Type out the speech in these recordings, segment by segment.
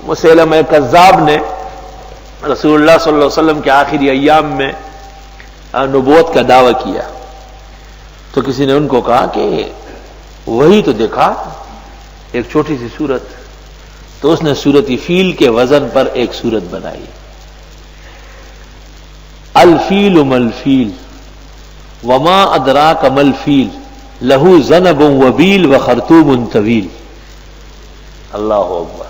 مسیلمہ کذاب نے رسول اللہ صلی اللہ علیہ وسلم کے آخری ایام میں نبوت کا دعویٰ کیا، تو کسی نے ان کو کہا کہ وہی تو دیکھا ایک چھوٹی سی سورت، تو اس نے سورت فیل کے وزن پر ایک سورت بنائی، الفیل ملفیل وما ادراک ملفیل لہو ذنب وبیل وخرطوم طویل۔ اللہ اکبر،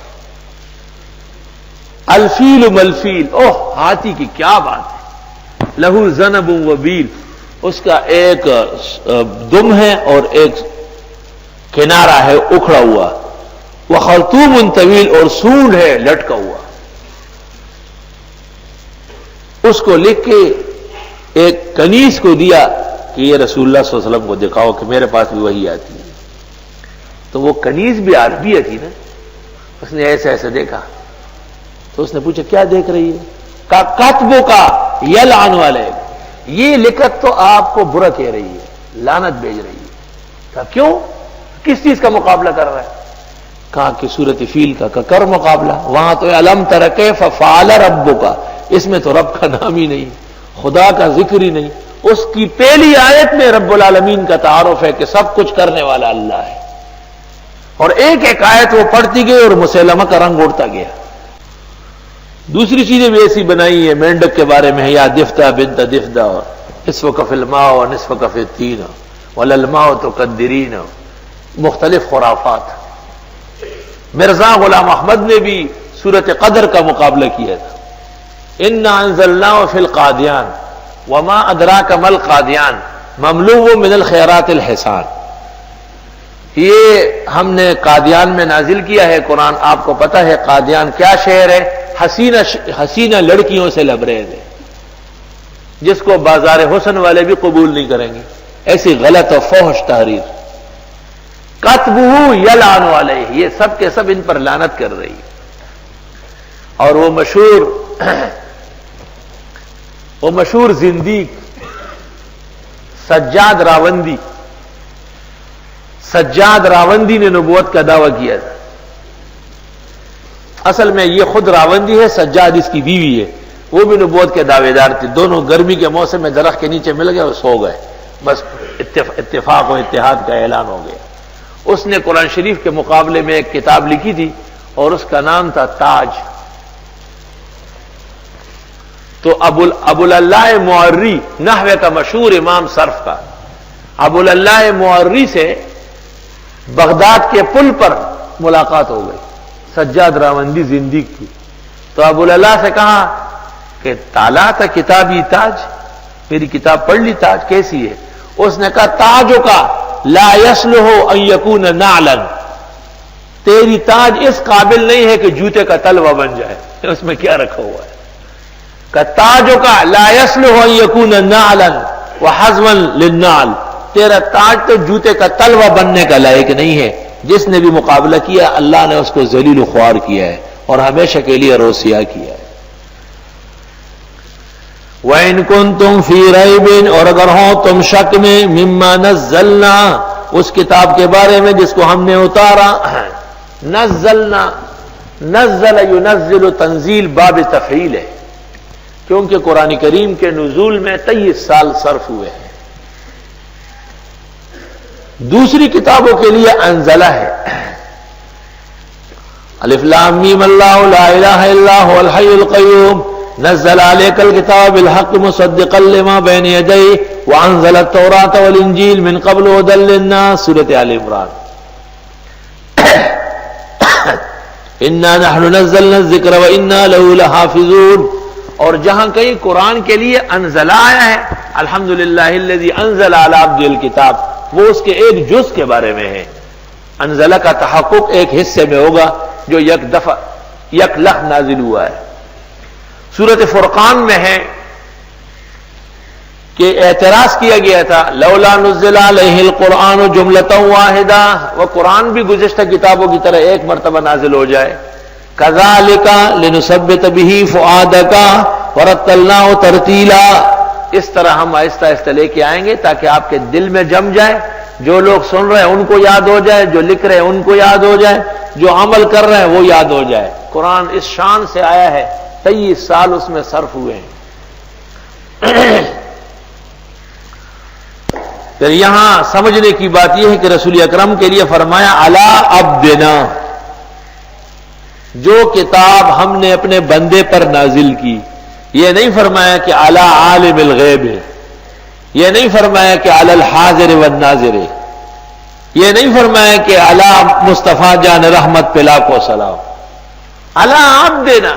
الفیل ملفیل، اوہ ہاتھی کی کیا بات ہے، لہو ذنب وبیل، اس کا ایک دم ہے اور ایک کنارہ ہے اکھڑا ہوا، وخرطوم طویل، اور سونڈ ہے لٹکا ہوا۔ اس کو لکھ کے ایک کنیز کو دیا کہ یہ رسول اللہ صلی اللہ علیہ وسلم کو دکھاؤ کہ میرے پاس بھی وہی آتی ہے۔ تو وہ کنیز بھی عربیہ تھی نا، اس نے ایسے ایسے دیکھا، تو اس نے پوچھا کیا دیکھ رہی ہے؟ کا کتبوں کا یلعن والے، یہ لکھت تو آپ کو برا کہہ رہی ہے، لعنت بھیج رہی ہے۔ کہا کیوں؟ کس چیز کا مقابلہ کر رہا ہے؟ کہا کہ سورۃ فیل کا کر مقابلہ، وہاں تو الم تر کیف فعل ربک، اس میں تو رب کا نام ہی نہیں، خدا کا ذکر ہی نہیں۔ اس کی پہلی آیت میں رب العالمین کا تعارف ہے کہ سب کچھ کرنے والا اللہ ہے، اور ایک ایک آیت وہ پڑھتی گئی اور مسیلمہ کا رنگ اڑتا گیا۔ دوسری چیزیں بھی ایسی بنائی ہیں، مینڈک کے بارے میں ہے، یا دفتہ بنت دفتہ، نصفک فی الماء و نصفک فی الطین وللماء تقدرین، مختلف خرافات۔ مرزا غلام احمد نے بھی سورۃ قدر کا مقابلہ کیا تھا، انا انزلناه فی القادیان وما ادراک ما القادیان مملوء من الخیرات الحسان، یہ ہم نے قادیان میں نازل کیا ہے قرآن۔ آپ کو پتہ ہے قادیان کیا شہر ہے؟ حسینہ لڑکیوں سے لبریز ہے، جس کو بازار حسن والے بھی قبول نہیں کریں گے، ایسی غلط و فحش تحریر۔ کتبہ یلعن علیہ، یہ سب کے سب ان پر لعنت کر رہی ہے۔ اور وہ مشہور زندیق سجاد راوندی نے نبوت کا دعویٰ کیا تھا۔ اصل میں یہ خود راوندی ہے، سجاد اس کی بیوی ہے، وہ بھی نبوت کے دعوے دار تھے۔ دونوں گرمی کے موسم میں درخت کے نیچے مل گئے اور سو گئے، بس اتفاق و اتحاد کا اعلان ہو گیا۔ اس نے قرآن شریف کے مقابلے میں ایک کتاب لکھی تھی اور اس کا نام تھا تاج۔ تو ابو اللہ معری، نحوے کا مشہور امام صرف کا، ابو اللہ معری سے بغداد کے پل پر ملاقات ہو گئی سجاد راوندی زندیق کی۔ تو ابو اللہ سے کہا کہ تالا تھا کتابی تاج، میری کتاب پڑھ لی، تاج کیسی ہے؟ اس نے کہا تاجوں کا لا یصلح ان یکون نعلا، تیری تاج اس قابل نہیں ہے کہ جوتے کا تلوا بن جائے، اس میں کیا رکھا ہوا ہے؟ کہ تاجوں کا لا یصلح ان یکون نعلا وحزما للنعل، تیرا تاج تو جوتے کا تلوا بننے کا لائق نہیں ہے۔ جس نے بھی مقابلہ کیا اللہ نے اس کو ذلیل و خوار کیا ہے اور ہمیشہ کے لیے رسوا کیا ہے۔ وَإِن كُنتُمْ فِي رَيْبٍ، اور اگر ہو تم شک میں، مما نزلنا، اس کتاب کے بارے میں جس کو ہم نے اتارا، نزلنا، نزل ينزل تنزیل باب تفعیل ہے، کیونکہ قرآن کریم کے نزول میں 23 سال صرف ہوئے ہیں۔ دوسری کتابوں کے لیے انزلہ ہے، الف لام میم اللہ لا الہ الا هو الحی القیوم نزل علیک الکتاب بالحق مصدقا لما بین یدیہ وانزل التوراۃ والانجیل من قبل ھدی للناس، سورۃ آل عمران۔ انا نحن نزلنا الذکر وانا له لحافظون، اور جہاں کہیں قرآن کے لیے انزل آیا ہے، الحمدللہ الذی انزل علی عبدہ الکتاب، وہ اس کے ایک جز کے بارے میں ہے۔ انزلہ کا تحقق ایک حصے میں ہوگا جو یک دفعہ یک لخت نازل ہوا ہے۔ سورۃ فرقان میں ہے کہ اعتراض کیا گیا تھا لولا نزل علیہ القرآن جملۃ واحدہ، وہ قرآن بھی گزشتہ کتابوں کی طرح ایک مرتبہ نازل ہو جائے۔ کذالک لنثبت بہ فؤادک ورتلناہ ترتیلا، اس طرح ہم آہستہ آہستہ لے کے آئیں گے تاکہ آپ کے دل میں جم جائے، جو لوگ سن رہے ہیں ان کو یاد ہو جائے، جو لکھ رہے ہیں ان کو یاد ہو جائے، جو عمل کر رہے ہیں وہ یاد ہو جائے۔ قرآن اس شان سے آیا ہے، 23 سال اس میں صرف ہوئے ہیں۔ پھر یہاں سمجھنے کی بات یہ ہے کہ رسول اکرم کے لیے فرمایا علی عبدنا، جو کتاب ہم نے اپنے بندے پر نازل کی، یہ نہیں فرمایا کہ علی عالم الغیب ہے، یہ نہیں فرمایا کہ علی الحاضر والناظر ہے، یہ نہیں فرمایا کہ علی مصطفیٰ جان رحمت پہ لاکھوں سلام، علی عبدنا،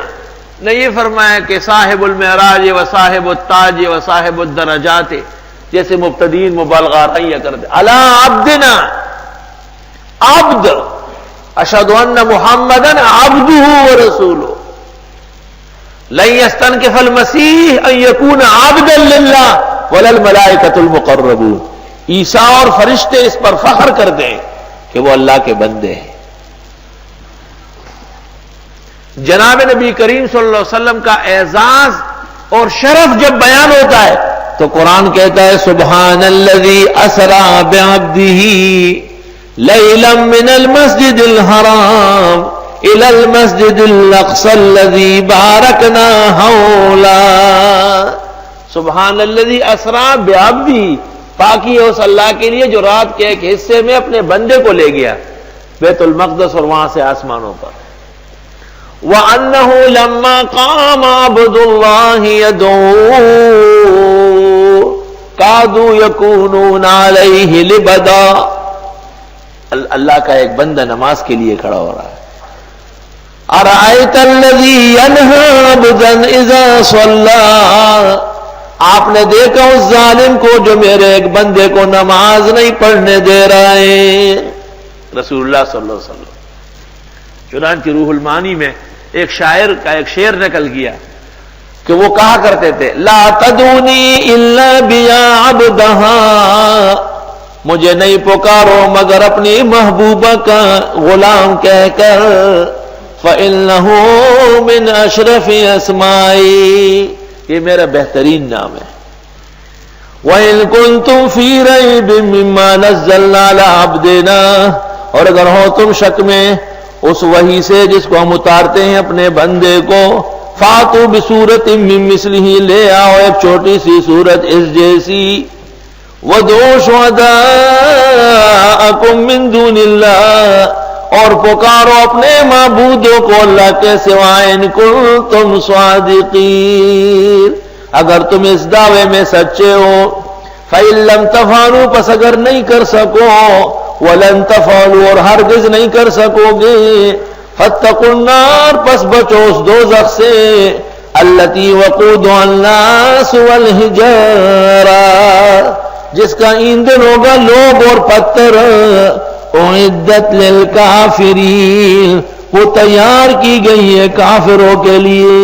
نہیں یہ فرمایا کہ صاحب المعراج و صاحب التاج و صاحب الدرجات، جیسے مبتدین مبالغہ رائیہ کر دے، علی عبدنا، عبد، اشہد ان محمدن عبدہ ورسولہ، لن یستنکف المسیح ان یکون عبدا للہ ولا الملائکۃ المقربون، عیسیٰ اور فرشتے اس پر فخر کر دیں کہ وہ اللہ کے بندے ہیں۔ جناب نبی کریم صلی اللہ علیہ وسلم کا اعزاز اور شرف جب بیان ہوتا ہے تو قرآن کہتا ہے سبحان الذی اسری بعبدہ لیلا من المسجد الحرام الى المسجد الاقصى الذي باركنا حوله، سبحان الذی اسری بعبدہ، پاکی ہے اس اللہ کے لیے جو رات کے ایک حصے میں اپنے بندے کو لے گیا بیت المقدس اور وہاں سے آسمانوں پر۔ وَأَنَّهُ لَمَّا قَامَ عَبْدُ اللَّهِ يَدْعُوهُ كَادُوا يَكُونُونَ عَلَيْهِ لِبَدًا، اللہ کا ایک بندہ نماز کے لیے کھڑا ہو رہا ہے۔ أَرَأَيْتَ الَّذِي يَنْهَى عَبْدًا إِذَا صَلَّى، آپ نے دیکھا اس ظالم کو جو میرے ایک بندے کو نماز نہیں پڑھنے دے رہا ہے۔ رسول اللہ صلی اللہ علیہ وسلم، چنانچہ روح المعانی میں ایک شاعر کا ایک شعر نکل گیا کہ وہ کہا کرتے تھے لا تدعونی الا بیا عبدہا، مجھے نہیں پکارو مگر اپنی محبوبہ کا غلام کہہ کر، فإنہ من اشرف اسمائی، یہ میرا بہترین نام ہے۔ وَإِن كُنتُمْ فِي رَيْبٍ مِّمَّا نَزَّلْنَا عَلَىٰ عَبْدِنَا، اور اگر ہو تم شک میں اس وحی سے جس کو ہم اتارتے ہیں اپنے بندے کو، فَاتُوا بِسُورَةٍ مِّن مِّثْلِهِ، لے آؤ ایک چھوٹی سی صورت اس جیسی، وَادْعُوا شُهَدَاءَكُم مِّن دُونِ اللَّهِ، اور پکارو اپنے معبودوں کو اللہ کے سوائے، ان کنتم صادقین، اگر تم اس دعوے میں سچے ہو، فَإِن لَّمْ تَفْعَلُوا، پس اگر نہیں کر سکو، وَلَن تَفْعَلُوا، اور ہرگز نہیں کر سکو گے، فَاتَّقُوا النَّارَ، پس بچو اس دوزخ سے، الَّتِي وَقُودُهَا النَّاسُ وَالْحِجَارَةُ، جس کا ایندھن ہوگا لوگ اور پتھر، اعدت للکافرین، وہ تیار کی گئی ہے کافروں کے لیے۔